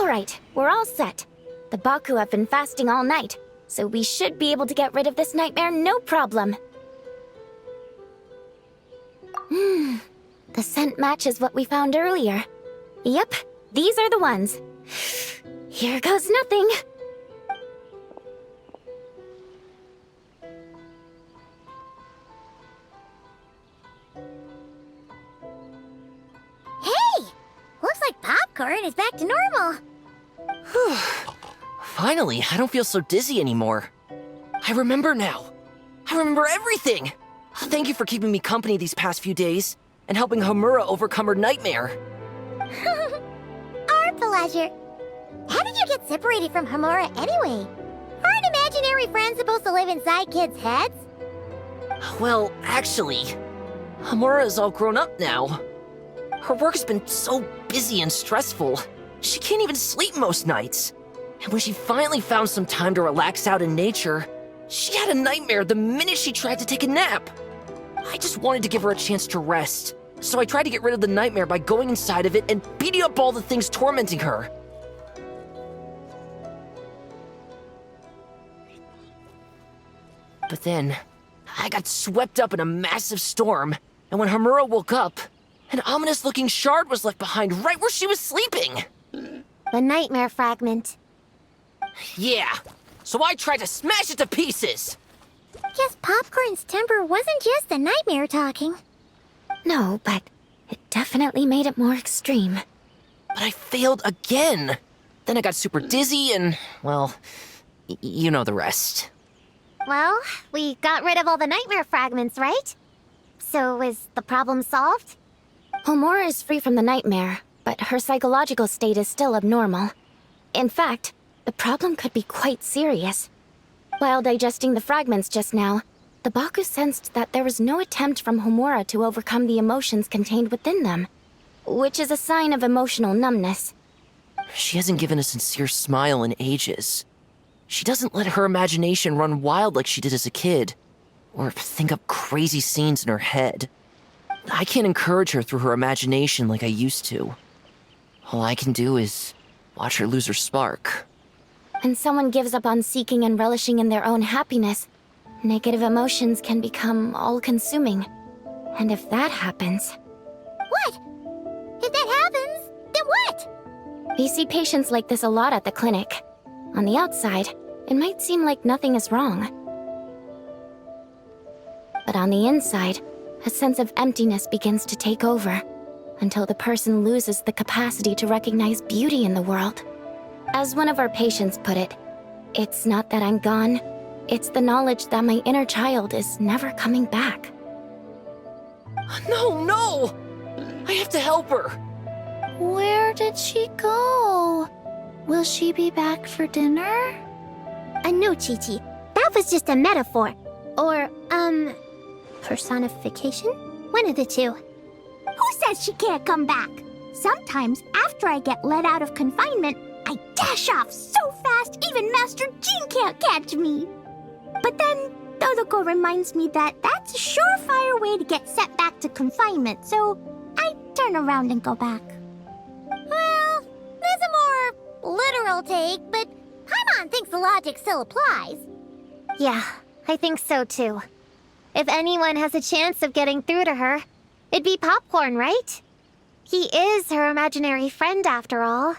Alright, we're all set. The Baku have been fasting all night, so we should be able to get rid of this nightmare no problem. The scent matches what we found earlier. Yep, these are the ones. Here goes nothing. Hey! Looks like popcorn is back to normal. Whew. Finally, I don't feel so dizzy anymore. I remember now. I remember everything. Thank you for keeping me company these past few days and helping Homura overcome her nightmare. Our pleasure. How did you get separated from Homura anyway? Aren't imaginary friends supposed to live inside kids' heads? Well, actually, Homura is all grown up now. Her work's been so busy and stressful, she can't even sleep most nights. And when she finally found some time to relax out in nature, she had a nightmare the minute she tried to take a nap. I just wanted to give her a chance to rest, so I tried to get rid of the nightmare by going inside of it and beating up all the things tormenting her. But then, I got swept up in a massive storm, and when Homura woke up, an ominous-looking shard was left behind right where she was sleeping. The nightmare fragment. Yeah, so I tried to smash it to pieces. Guess Popcorn's temper wasn't just the nightmare talking. No, but it definitely made it more extreme. But I failed again. Then I got super dizzy and, well, you know the rest. Well, we got rid of all the nightmare fragments, right? So is the problem solved? Homura is free from the nightmare, but her psychological state is still abnormal. In fact, the problem could be quite serious. While digesting the fragments just now, the Baku sensed that there was no attempt from Homura to overcome the emotions contained within them, which is a sign of emotional numbness. She hasn't given a sincere smile in ages. She doesn't let her imagination run wild like she did as a kid, or think up crazy scenes in her head. I can't encourage her through her imagination like I used to. All I can do is watch her lose her spark. When someone gives up on seeking and relishing in their own happiness, negative emotions can become all-consuming. And if that happens... What? If that happens, then what? We see patients like this a lot at the clinic. On the outside, it might seem like nothing is wrong. But on the inside, a sense of emptiness begins to take over, until the person loses the capacity to recognize beauty in the world. As one of our patients put it, it's not that I'm gone, it's the knowledge that my inner child is never coming back. No, no! I have to help her! Where did she go? Will she be back for dinner? No, Chi-Chi. That was just a metaphor. Or, personification? One of the two. Who says she can't come back? Sometimes, after I get let out of confinement, I dash off so fast even Master Jean can't catch me. But then, Todoko reminds me that that's a surefire way to get sent back to confinement, so I turn around and go back. Well, there's a more literal take, but Paimon thinks the logic still applies. Yeah, I think so too. If anyone has a chance of getting through to her, it'd be Popcorn, right? He is her imaginary friend after all.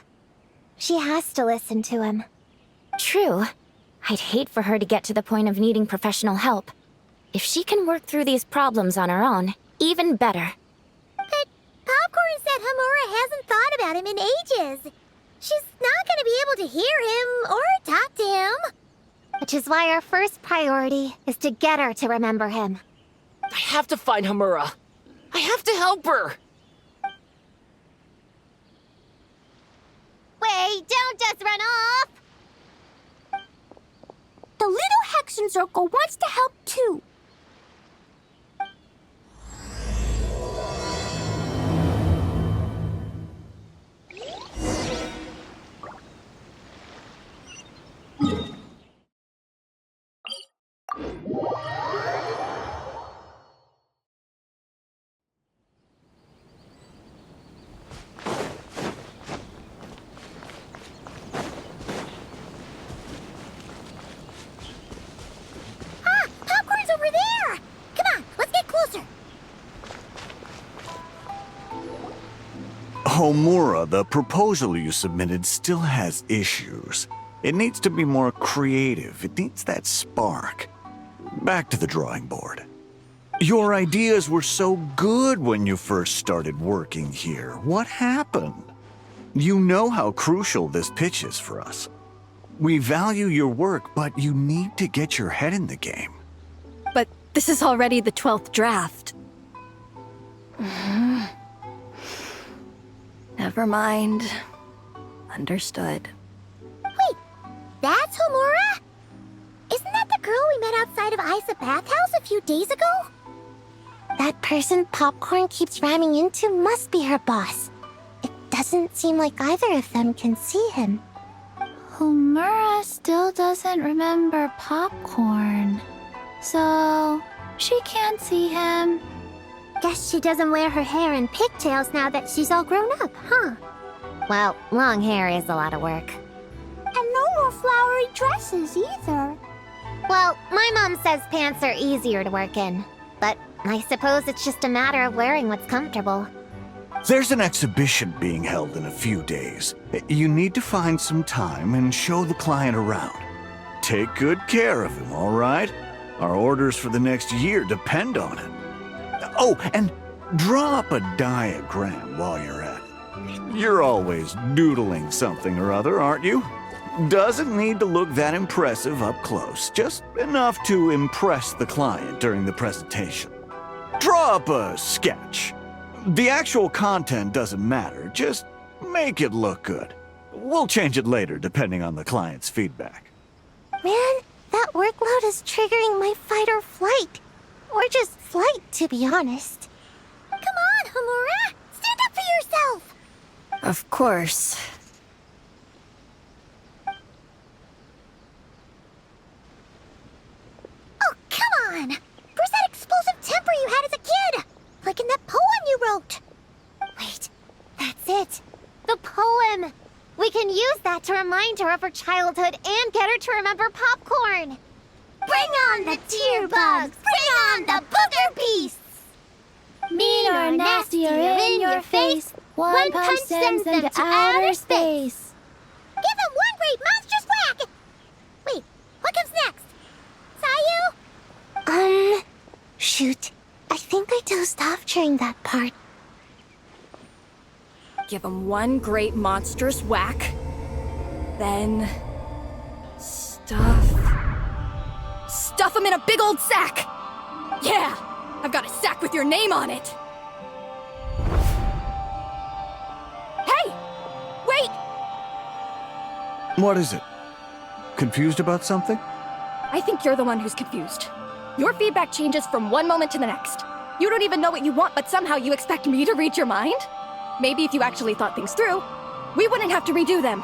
She has to listen to him. True. I'd hate for her to get to the point of needing professional help. If she can work through these problems on her own, even better. But Popcorn said Homura hasn't thought about him in ages. She's not gonna be able to hear him or talk to him. Which is why our first priority is to get her to remember him. I have to find Homura. I have to help her! Wait, don't just run off! The little Hexen Circle wants to help too. Homura, the proposal you submitted still has issues. It needs to be more creative. It needs that spark. Back to the drawing board. Your ideas were so good when you first started working here. What happened? You know how crucial this pitch is for us. We value your work, but you need to get your head in the game. But this is already the 12th draft. Never mind. Understood. Wait, that's Homura? Isn't that the girl we met outside of Isa Bathhouse a few days ago? That person Popcorn keeps ramming into must be her boss. It doesn't seem like either of them can see him. Homura still doesn't remember Popcorn. So, she can't see him. Guess she doesn't wear her hair in pigtails now that she's all grown up, huh? Well, long hair is a lot of work. And no more flowery dresses either. Well, my mom says pants are easier to work in. But I suppose it's just a matter of wearing what's comfortable. There's an exhibition being held in a few days. You need to find some time and show the client around. Take good care of him, all right? Our orders for the next year depend on it. Oh, and draw up a diagram while you're at it. You're always doodling something or other, aren't you? Doesn't need to look that impressive up close, just enough to impress the client during the presentation. Draw up a sketch. The actual content doesn't matter, just make it look good. We'll change it later depending on the client's feedback. Man, that workload is triggering my fight or flight. Or just flight, to be honest. Come on, Homura! Stand up for yourself! Of course. Oh, come on! Where's that explosive temper you had as a kid? Like in that poem you wrote. Wait, that's it. The poem! We can use that to remind her of her childhood and get her to remember Popcorn. Bring on the tear bugs! Bring on the booger beasts! Mean or nasty or in your face, one punch sends them to outer space. Give them one great monstrous whack! Wait, what comes next? Sayu? Shoot. I think I dozed off during that part. Give him one great monstrous whack. Then... Stuff him in a big old sack! Yeah! I've got a sack with your name on it! Hey! Wait! What is it? Confused about something? I think you're the one who's confused. Your feedback changes from one moment to the next. You don't even know what you want, but somehow you expect me to read your mind? Maybe if you actually thought things through, we wouldn't have to redo them.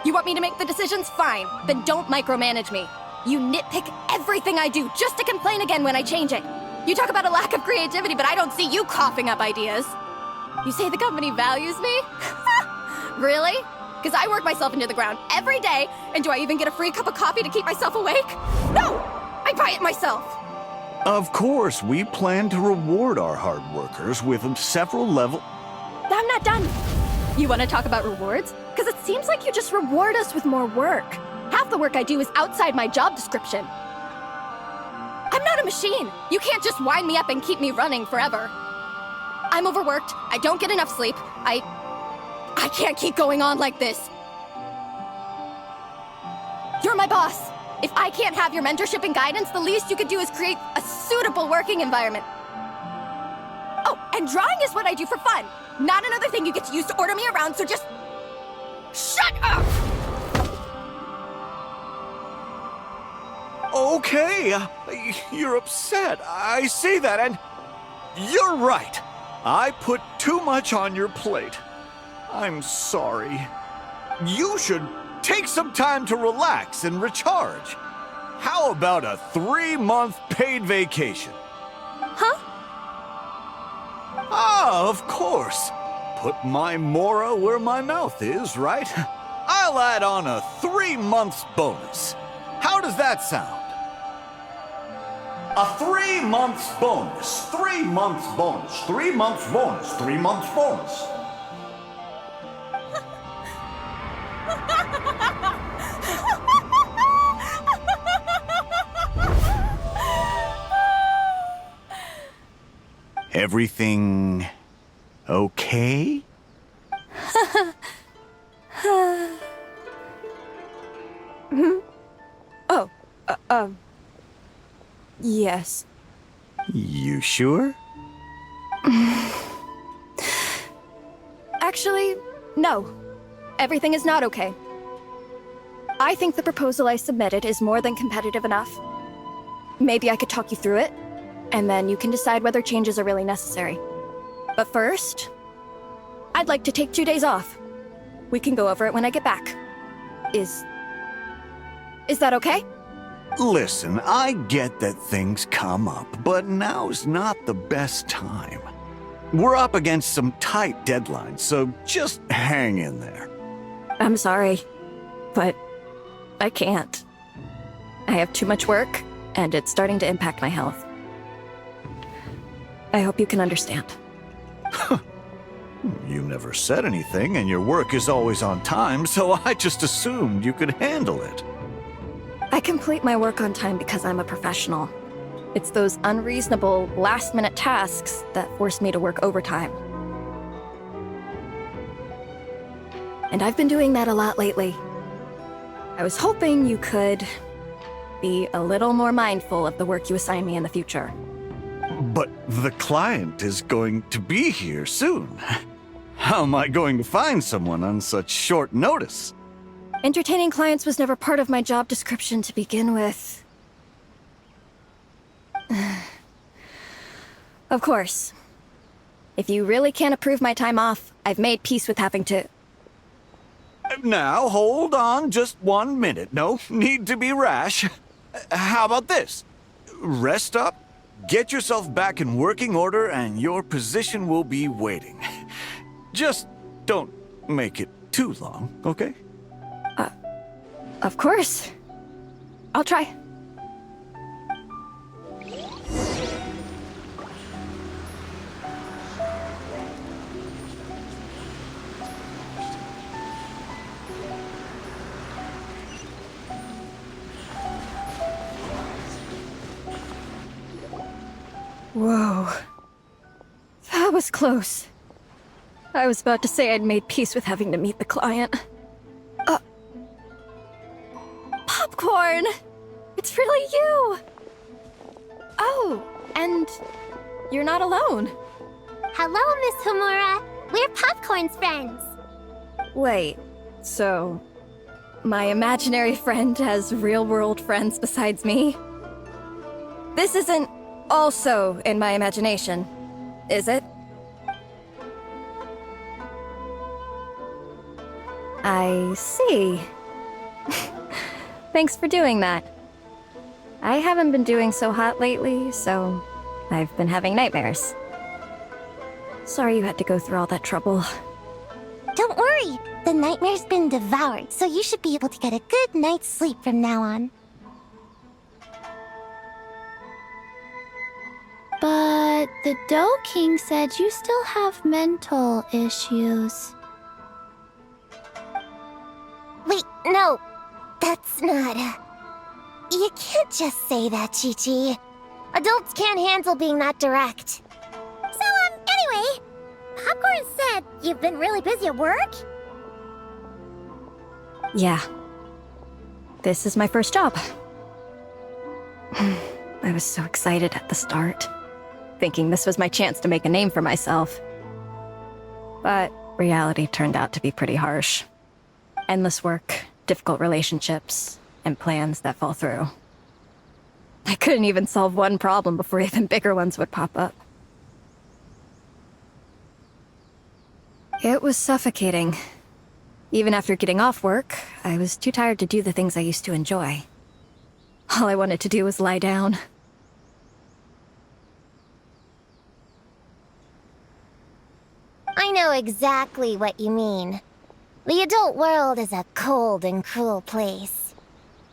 You want me to make the decisions? Fine. Then don't micromanage me. You nitpick everything I do just to complain again when I change it. You talk about a lack of creativity, but I don't see you coughing up ideas. You say the company values me? Really? Because I work myself into the ground every day, and do I even get a free cup of coffee to keep myself awake? No! I buy it myself! Of course, we plan to reward our hard workers with several level... I'm not done. You want to talk about rewards? Because it seems like you just reward us with more work. Half the work I do is outside my job description. I'm not a machine. You can't just wind me up and keep me running forever. I'm overworked. I don't get enough sleep. I can't keep going on like this. You're my boss. If I can't have your mentorship and guidance, the least you could do is create a suitable working environment. Oh, and drawing is what I do for fun. Not another thing you get to use to order me around, so just... shut up! Okay, you're upset. I see that, and you're right. I put too much on your plate. I'm sorry. You should take some time to relax and recharge. How about a 3-month paid vacation? Huh? Ah, of course. Put my Mora where my mouth is, right? I'll add on a 3 months bonus. How does that sound? A 3 months bonus. 3 months bonus. 3 months bonus. 3 months bonus. Everything okay? Oh, yes. You sure? Actually, no. Everything is not okay. I think the proposal I submitted is more than competitive enough. Maybe I could talk you through it, and then you can decide whether changes are really necessary. But first, I'd like to take 2 days off. We can go over it when I get back. Is that okay? Listen, I get that things come up, but now's not the best time. We're up against some tight deadlines, so just hang in there. I'm sorry, but I can't. I have too much work, and it's starting to impact my health. I hope you can understand. You never said anything, and your work is always on time, so I just assumed you could handle it. I complete my work on time because I'm a professional. It's those unreasonable, last-minute tasks that force me to work overtime. And I've been doing that a lot lately. I was hoping you could be a little more mindful of the work you assign me in the future. But the client is going to be here soon. How am I going to find someone on such short notice? Entertaining clients was never part of my job description to begin with. Of course. If you really can't approve my time off, I've made peace with having to... Now, hold on just 1 minute. No need to be rash. How about this? Rest up, get yourself back in working order, and your position will be waiting. Just don't make it too long, okay? Of course. I'll try. Whoa. That was close. I was about to say I'd made peace with having to meet the client. Popcorn! It's really you! Oh, and you're not alone. Hello, Miss Homura. We're Popcorn's friends. Wait, so my imaginary friend has real-world friends besides me? This isn't also in my imagination, is it? I see. Thanks for doing that. I haven't been doing so hot lately, so I've been having nightmares. Sorry you had to go through all that trouble. Don't worry. The nightmare's been devoured, so you should be able to get a good night's sleep from now on. But the Dough King said you still have mental issues. Wait, no. That's not... You can't just say that, Chi-Chi. Adults can't handle being that direct. So, anyway, Popcorn said you've been really busy at work? Yeah. This is my first job. I was so excited at the start, thinking this was my chance to make a name for myself. But reality turned out to be pretty harsh. Endless work, difficult relationships, and plans that fall through. I couldn't even solve one problem before even bigger ones would pop up. It was suffocating. Even after getting off work, I was too tired to do the things I used to enjoy. All I wanted to do was lie down. I know exactly what you mean. The adult world is a cold and cruel place.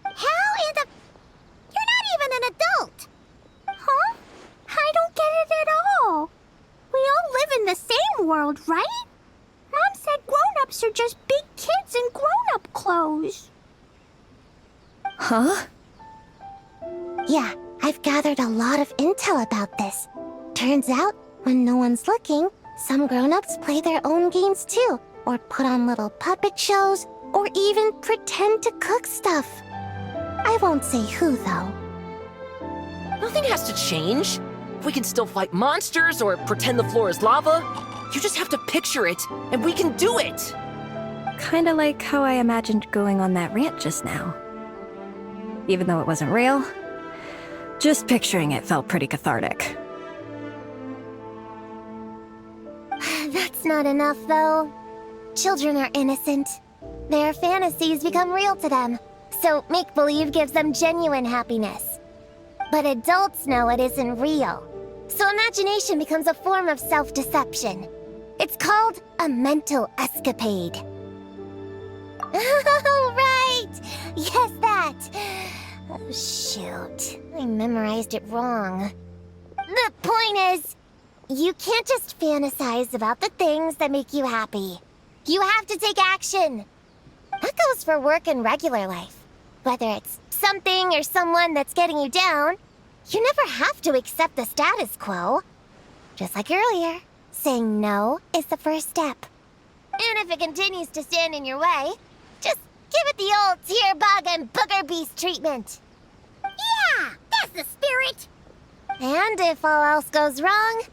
How in the... You're not even an adult! the same world, right? Mom said grown-ups are just big kids in grown-up clothes. Huh? Yeah, I've gathered a lot of intel about this. Turns out, when no one's looking, some grown-ups play their own games too, or put on little puppet shows, or even pretend to cook stuff. I won't say who, though. Nothing has to change. We can still fight monsters or pretend the floor is lava. You just have to picture it, and we can do it! Kinda like how I imagined going on that rant just now. Even though it wasn't real, just picturing it felt pretty cathartic. That's not enough, though. Children are innocent. Their fantasies become real to them, so make-believe gives them genuine happiness. But adults know it isn't real, so imagination becomes a form of self-deception. It's called a mental escapade. Oh, right! Yes, that! Oh, shoot. I memorized it wrong. The point is, you can't just fantasize about the things that make you happy. You have to take action. That goes for work and regular life. Whether it's something or someone that's getting you down, you never have to accept the status quo. Just like earlier, saying no is the first step. And if it continues to stand in your way, just give it the old tear bug and booger beast treatment. Yeah, that's the spirit. And if all else goes wrong,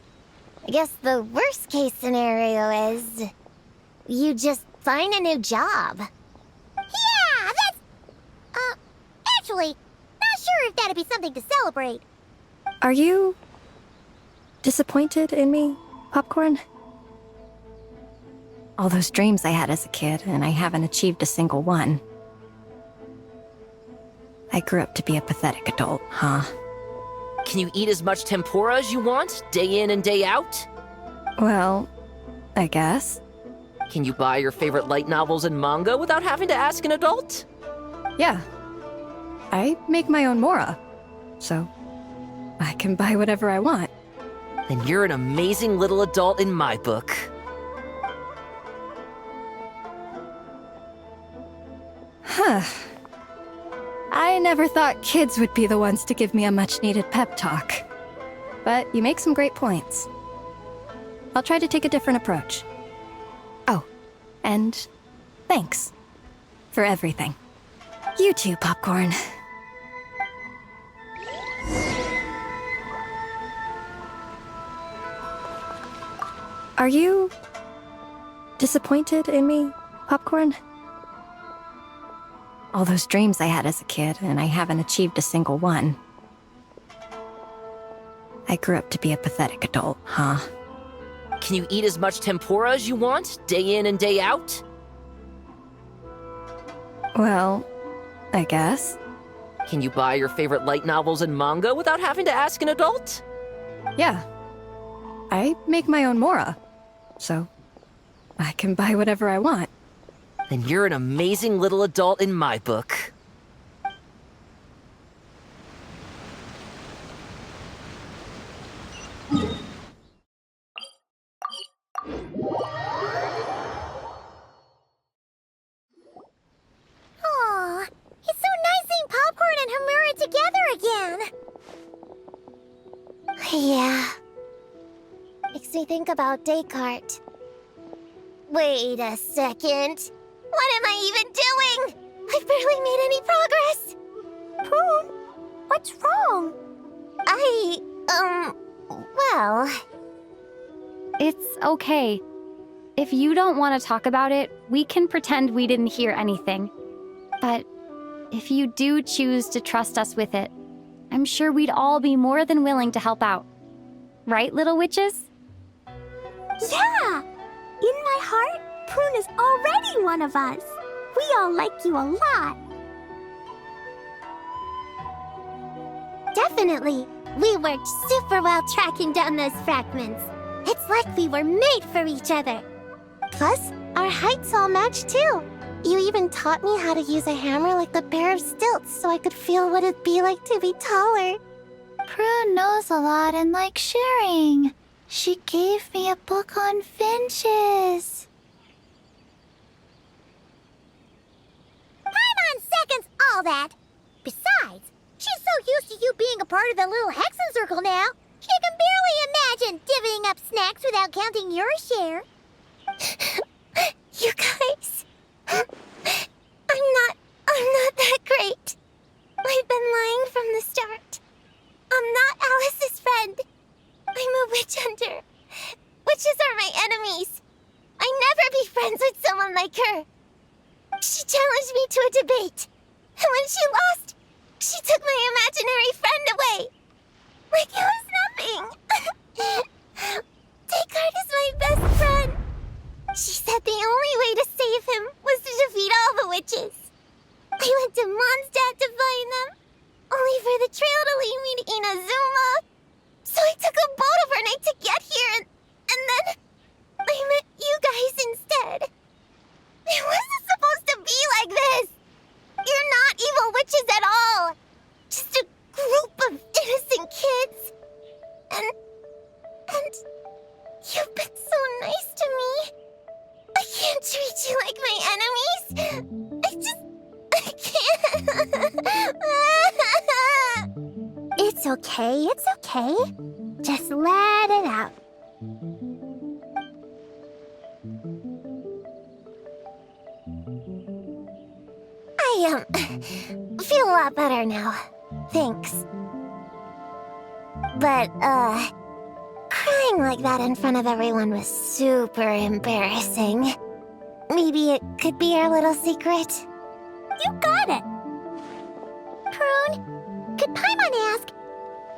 I guess the worst case scenario is you just find a new job. Yeah, that's... actually, not sure if that'd be something to celebrate. Are you disappointed in me, Popcorn? All those dreams I had as a kid, and I haven't achieved a single one. I grew up to be a pathetic adult, huh? Can you eat as much tempura as you want, day in and day out? Well, I guess. Can you buy your favorite light novels and manga without having to ask an adult? Yeah. I make my own mora, so I can buy whatever I want. Then you're an amazing little adult in my book. Huh. I never thought kids would be the ones to give me a much-needed pep talk. But you make some great points. I'll try to take a different approach. Oh, and thanks for everything. You too, Popcorn. Are you disappointed in me, Popcorn? All those dreams I had as a kid, and I haven't achieved a single one. I grew up to be a pathetic adult, huh? Can you eat as much tempura as you want, day in and day out? Well, I guess. Can you buy your favorite light novels and manga without having to ask an adult? Yeah. I make my own mora, so I can buy whatever I want. Then you're an amazing little adult in my book. Aw, it's so nice seeing Popcorn and Hamura together again. Yeah. Makes me think about Descartes. Wait a second. What am I even doing? I've barely made any progress. Prune, what's wrong? Well... It's okay. If you don't want to talk about it, we can pretend we didn't hear anything. But if you do choose to trust us with it, I'm sure we'd all be more than willing to help out. Right, little witches? Yeah! In my heart, Prune is already one of us. We all like you a lot. Definitely. We worked super well tracking down those fragments. It's like we were made for each other. Plus, our heights all match too. You even taught me how to use a hammer like the Bear of Stilts so I could feel what it'd be like to be taller. Prune knows a lot and likes sharing. She gave me a book on finches. Paimon seconds all that. Besides, she's so used to you being a part of the little Hexen Circle now, she can barely imagine divvying up snacks without counting your share. You guys, I'm not that great. I've been lying from the start. I'm not Alice's friend. I'm a witch hunter. Witches are my enemies. I'd never be friends with someone like her. She challenged me to a debate, and when she lost, she took my imaginary friend away. Like it was nothing. Descartes is my best friend. She said the only way to save him was to defeat all the witches. I went to Mondstadt to find them, only for the trail to lead me to Inazuma. So I took a boat overnight to get here, and then I met you guys instead. It wasn't supposed to be like this. You're not evil witches at all. Just a group of innocent kids. And you've been so nice to me. I can't treat you like my enemies. I can't. It's okay, it's okay. Just let it out. I feel a lot better now. Thanks. But, crying like that in front of everyone was super embarrassing. Maybe it could be our little secret? You got it. Prune, could Paimon ask,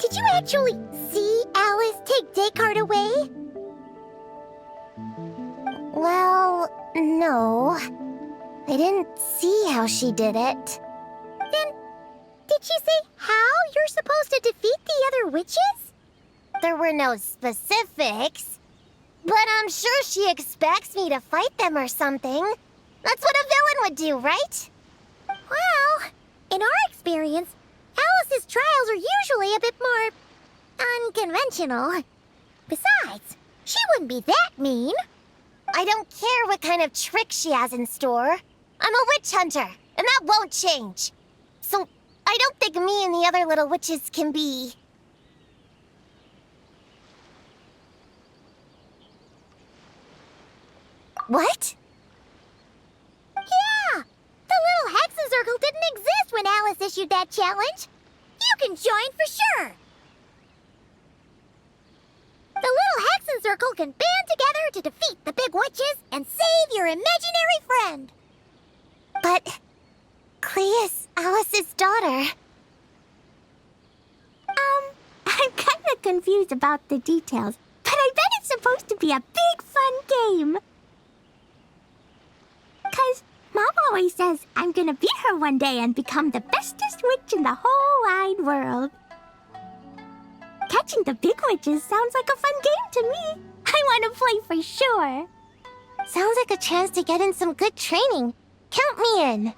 did you actually see Alice take Descartes away? Well, no. I didn't see how she did it. Then, did she say how you're supposed to defeat the other witches? There were no specifics. But I'm sure she expects me to fight them or something. That's what a villain would do, right? Well, in our experience, Alice's trials are usually a bit more unconventional. Besides, she wouldn't be that mean. I don't care what kind of trick she has in store. I'm a witch hunter, and that won't change. So I don't think me and the other little witches can be... What? Yeah! The little Hexen Circle didn't exist when Alice issued that challenge. You can join for sure. The little Hexen Circle can band together to defeat the big witches and save your imaginary friend. But... Clea is Alice's daughter. I'm kind of confused about the details, but I bet it's supposed to be a big fun game. 'Cause Mom always says I'm gonna beat her one day and become the bestest witch in the whole wide world. Catching the big witches sounds like a fun game to me. I want to play for sure. Sounds like a chance to get in some good training. Count me in.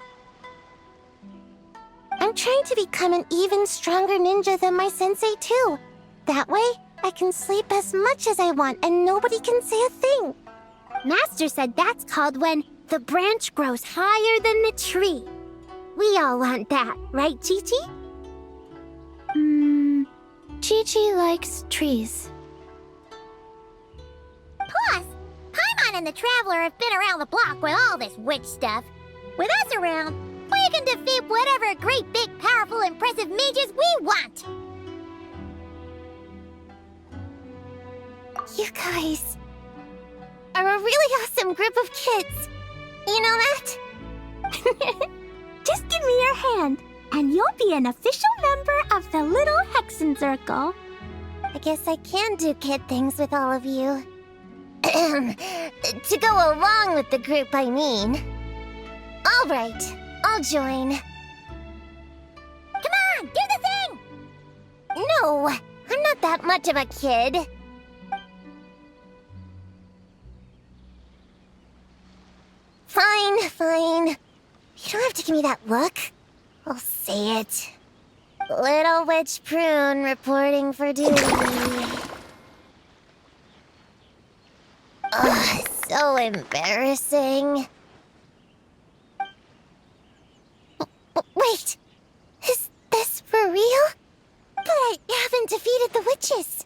I'm trying to become an even stronger ninja than my sensei, too. That way, I can sleep as much as I want and nobody can say a thing. Master said that's called when the branch grows higher than the tree. We all want that, right, Chi-Chi? Chi-Chi likes trees. Plus, Paimon and the Traveler have been around the block with all this witch stuff. With us around, we can defeat whatever great, big, powerful, impressive mages we want. You guys are a really awesome group of kids. You know that? Just give me your hand, and you'll be an official member of the Little Hexen Circle. I guess I can do kid things with all of you. To go along with the group, I mean. All right, I'll join. Come on, do the thing! No, I'm not that much of a kid. Fine. You don't have to give me that look. I'll say it. Little Witch Prune reporting for duty. Ugh, so embarrassing. Wait, is this for real? But I haven't defeated the witches.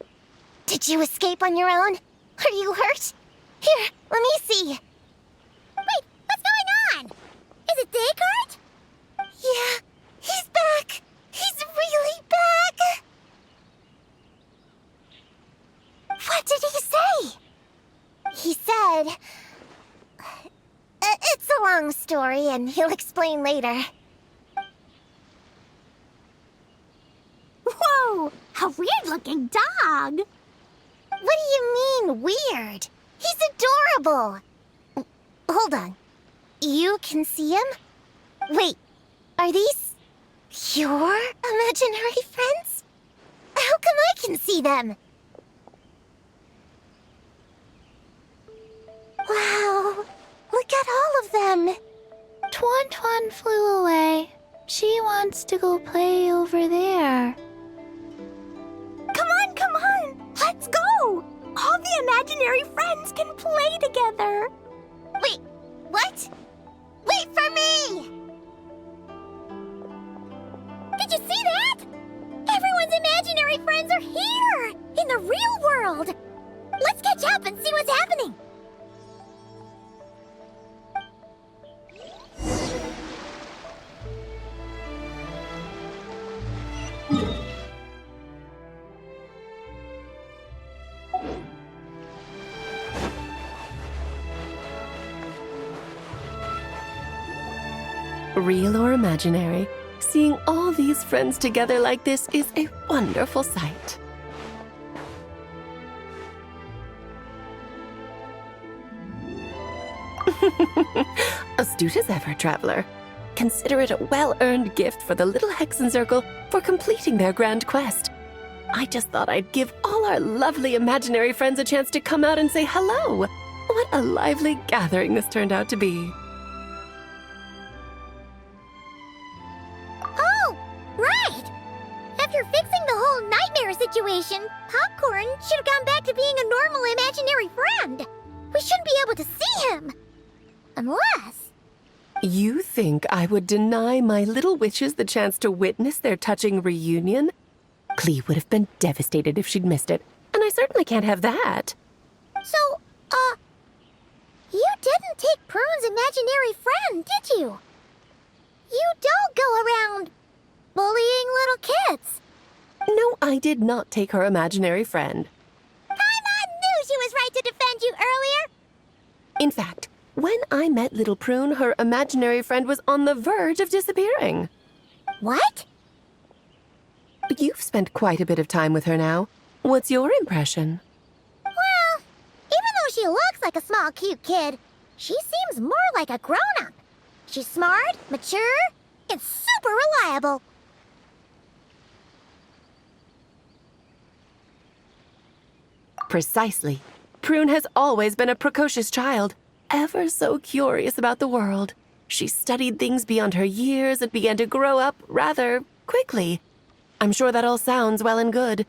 Did you escape on your own? Are you hurt? Here, let me see. Wait, what's going on? Is it Descartes? Yeah, he's back. He's really back. What did he say? He said... It's a long story, and he'll explain later. Whoa, a weird-looking dog. What do you mean, weird? He's adorable. Hold on. You can see him? Wait, are these your imaginary friends? How come I can see them? Wow, look at all of them. Twan flew away. She wants to go play over there. Come on, let's go. All the imaginary friends can play together. Wait, what? Wait for me! Did you see that? Everyone's imaginary friends are here, in the real world. Let's catch up and see what's happening. Real or imaginary, seeing all these friends together like this is a wonderful sight. Astute as ever, traveler. Consider it a well-earned gift for the little Hexen Circle for completing their grand quest. I just thought I'd give all our lovely imaginary friends a chance to come out and say hello. What a lively gathering this turned out to be. Oh, right! After fixing the whole nightmare situation, Popcorn should have gone back to being a normal imaginary friend. We shouldn't be able to see him. Unless... You think I would deny my little witches the chance to witness their touching reunion? Clee would have been devastated if she'd missed it, and I certainly can't have that. So, you didn't take Prune's imaginary friend, did you? You don't go around bullying little kids. No, I did not take her imaginary friend. Paimon knew she was right to defend you earlier. In fact, when I met little Prune, her imaginary friend was on the verge of disappearing. What? You've spent quite a bit of time with her now. What's your impression? Well, even though she looks like a small, cute kid, she seems more like a grown-up. She's smart, mature, and super reliable. Precisely. Prune has always been a precocious child, ever so curious about the world. She studied things beyond her years and began to grow up rather quickly. I'm sure that all sounds well and good,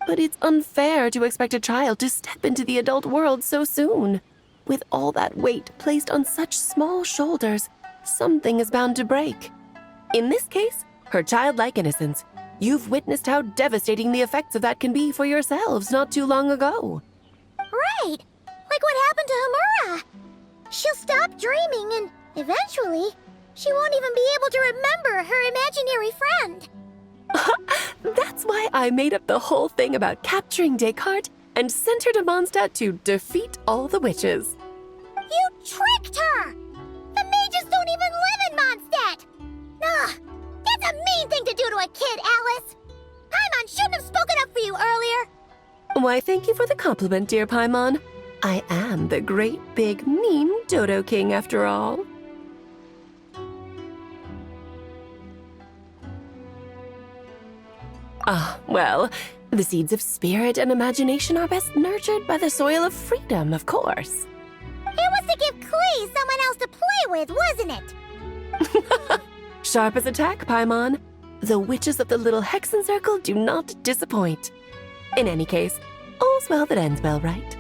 but it's unfair to expect a child to step into the adult world so soon. With all that weight placed on such small shoulders, something is bound to break. In this case, her childlike innocence. You've witnessed how devastating the effects of that can be for yourselves not too long ago. Right, like what happened to Hamura. She'll stop dreaming and, eventually, she won't even be able to remember her imaginary friend. That's why I made up the whole thing about capturing Descartes and sent her to Mondstadt to defeat all the witches. You tricked her! The mages don't even live in Mondstadt! Ugh, that's a mean thing to do to a kid, Alice! Paimon shouldn't have spoken up for you earlier! Why, thank you for the compliment, dear Paimon. I am the great, big, mean Dodo King, after all. Ah, well, the seeds of spirit and imagination are best nurtured by the soil of freedom, of course. It was to give Clee someone else to play with, wasn't it? Sharp as a tack, Paimon. The witches of the little Hexen Circle do not disappoint. In any case, all's well that ends well, right?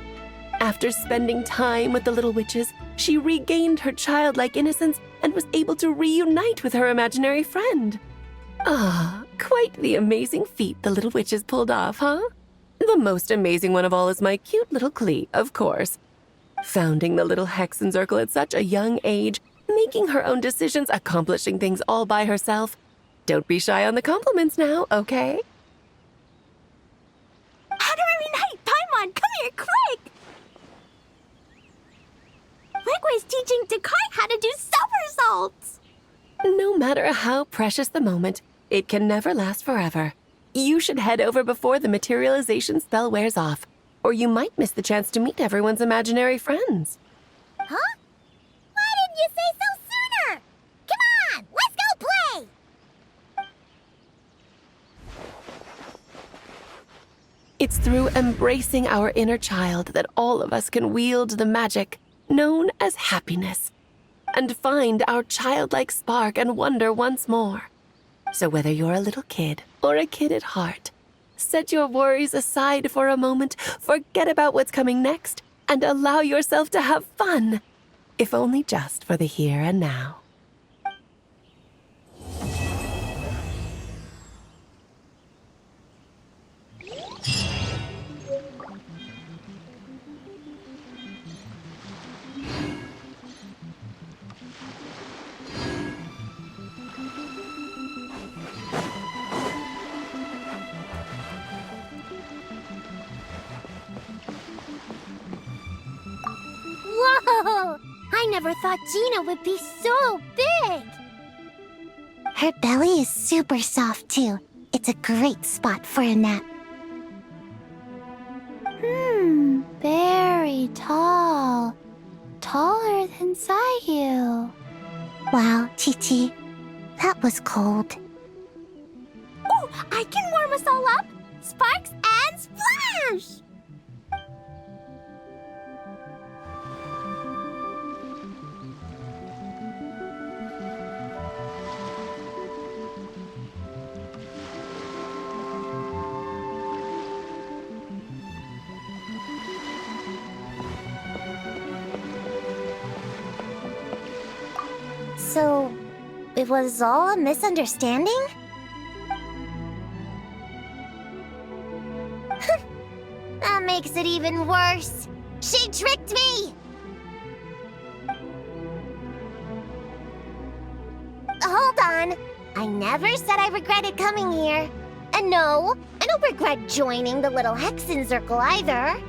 After spending time with the little witches, she regained her childlike innocence and was able to reunite with her imaginary friend. Ah, quite the amazing feat the little witches pulled off, huh? The most amazing one of all is my cute little Klee, of course. Founding the little Hexen Circle at such a young age, making her own decisions, accomplishing things all by herself. Don't be shy on the compliments now, okay? How to reunite! Paimon, come here, quick! Liquid's teaching Dakai how to do somersaults! No matter how precious the moment, it can never last forever. You should head over before the materialization spell wears off, or you might miss the chance to meet everyone's imaginary friends. Huh? Why didn't you say so sooner? Come on, let's go play! It's through embracing our inner child that all of us can wield the magic known as happiness and find our childlike spark and wonder once more. So whether you're a little kid or a kid at heart, set your worries aside for a moment, forget about what's coming next, and allow yourself to have fun, if only just for the here and now. Whoa! I never thought Gina would be so big! Her belly is super soft, too. It's a great spot for a nap. Very tall. Taller than Sayu. Wow, Chi-Chi. That was cold. Oh, I can warm us all up! Sparks and splash! So, it was all a misunderstanding? That makes it even worse. She tricked me! Hold on. I never said I regretted coming here. And no, I don't regret joining the little Hexen Circle either.